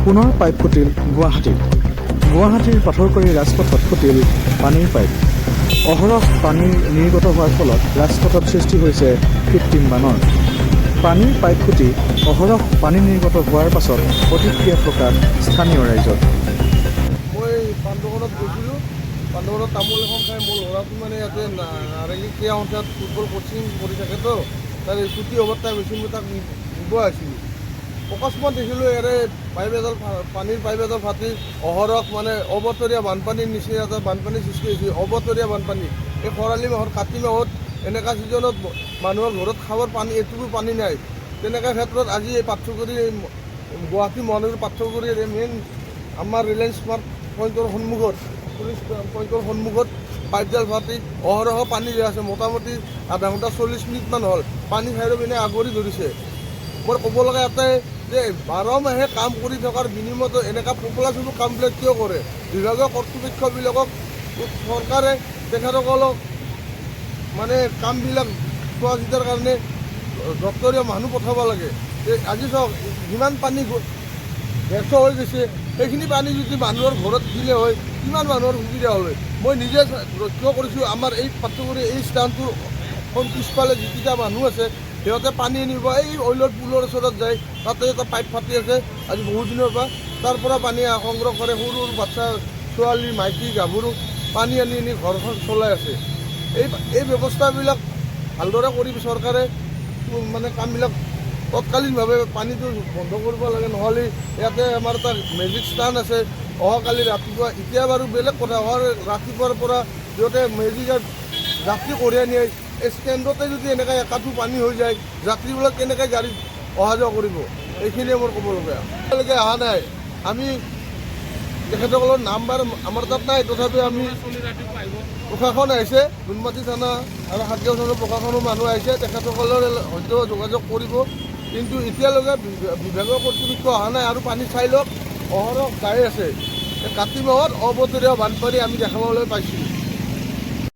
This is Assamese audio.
পুনৰ পাইপ ফুটিল গুৱাহাটীৰ পাথৰকুৰি ৰাজপথত ফুটিল পানীৰ পাইপ। অহৰহ পানী নিৰ্গত হোৱাৰ ফলত ৰাজপথত সৃষ্টি হৈছে কৃত্ৰিম বানৰ। পানীৰ পাইপ ফুটি অহৰহ পানী নিৰ্গত হোৱাৰ পাছত প্ৰতিক্ৰিয়া প্ৰকাশ স্থানীয় ৰাইজৰ। মই পাণ্ডুঘৰত গৈছিলোঁ। পাণ্ডুঘৰত তামোল এখন খাই মোৰ ল'ৰাটো মানে ইয়াতে নাৰেঙ্গী ক্ৰীড়া সন্থাত ফুটবল কোচিং কৰি থাকেতো, তাৰ ছুটি অৱস্থাই গৈছিল, মই তাক নিব আহিছিলোঁ। অকস্মাত দেখিলোঁ ইয়াৰে পানীৰ পাইপ এডাল ফাটি অহৰহ মানে অবতৰীয়া বানপানীৰ নিচিনা এটা বানপানীৰ সৃষ্টি হৈছে। অবতৰীয়া বানপানী এই খৰালি মাহত, কাতি মাহত এনেকুৱা ছিজনত মানুহৰ ঘৰত খাবৰ পানী এটুকু পানী নাই। তেনেকুৱা ক্ষেত্ৰত আজি এই পাথৰকুৰি গুৱাহাটী মহানগৰীৰ পাথৰকুৰিৰ মেইন আমাৰ ৰিলায়েন্স স্মাৰ্ট পইণ্টৰ সন্মুখত, পুলিচ পইণ্টৰ সন্মুখত পাইপডাল ফাটি অহৰহ পানী হৈ আছে। মোটামুটি আধা ঘণ্টা 40 মিনিটমান হ'ল পানী খাইৰ পিনে আগৰি ধৰিছে। মোৰ ক'ব লগা এটাই যে 12 মাহে কাম কৰি থকাৰ বিনিময়ত এনেকুৱা পপুলাৰসমূহ কামবিলাক কিয় কৰে? বিভাগীয় কৰ্তৃপক্ষবিলাকক চৰকাৰে তেখেতসকলক মানে কামবিলাক চোৱা চিতাৰ কাৰণে ডক্তৰীয় মানুহ পঠাব লাগে। আজি চাওক যিমান পানী ব্যৰ্থ হৈ গৈছে, সেইখিনি পানী যদি মানুহৰ ঘৰত দিলে হয় কিমান মানুহৰ সুবিধা হ'ল হয়। মই নিজে লক্ষ্য কৰিছোঁ, আমাৰ এই পাথৰকুৰি এই স্থানটোৰ পিছফালে যিকেইটা মানুহ আছে সিহঁতে পানী আনিব এই অইলৰ পুলৰ ওচৰত যায়, তাতে এটা পাইপ ফাটি আছে আজি বহুত দিনৰ পৰা। তাৰ পৰা পানী সংগ্ৰহ কৰে, সৰু সৰু বাচ্চা ছোৱালী মাইকী গাভৰু পানী আনি ঘৰখন চলাই আছে। এই ব্যৱস্থাবিলাক ভালদৰে কৰি চৰকাৰে মানে কামবিলাক তৎকালীনভাৱে পানীটো বন্ধ কৰিব লাগে। নহ'লে ইয়াতে আমাৰ এটা মেজিক ষ্টাণ্ড আছে, অহাকালি ৰাতিপুৱা, এতিয়া বাৰু বেলেগ কথা, ৰাতিপুৱাৰ পৰা সিহঁতে মেজিক যাত্ৰী কঢ়িয়াই নিয়ে, এই ষ্টেণ্ডতে যদি এনেকৈ একাঠু পানী হৈ যায় যাত্ৰীবিলাক কেনেকৈ গাড়ীত অহা যোৱা কৰিব? এইখিনিয়ে মোৰ ক'বলগীয়া। এতিয়ালৈকে অহা নাই। আমি তেখেতসকলৰ নাম্বাৰ আমাৰ তাত নাই, তথাপিও আমি প্ৰশাসন আহিছে, নুনমাটি থানা আৰু সাতগাঁও থানাৰ প্ৰশাসনৰ মানুহ আহিছে, তেখেতসকলৰ হয়তো যোগাযোগ কৰিব, কিন্তু এতিয়ালৈকে বিভাগীয় কৰ্তৃপক্ষ অহা নাই। আৰু পানী চাই লওক অহৰহ গাই আছে। কাতি মাহত অবতৰীয়া বানপানী আমি দেখাবলৈ পাইছোঁ।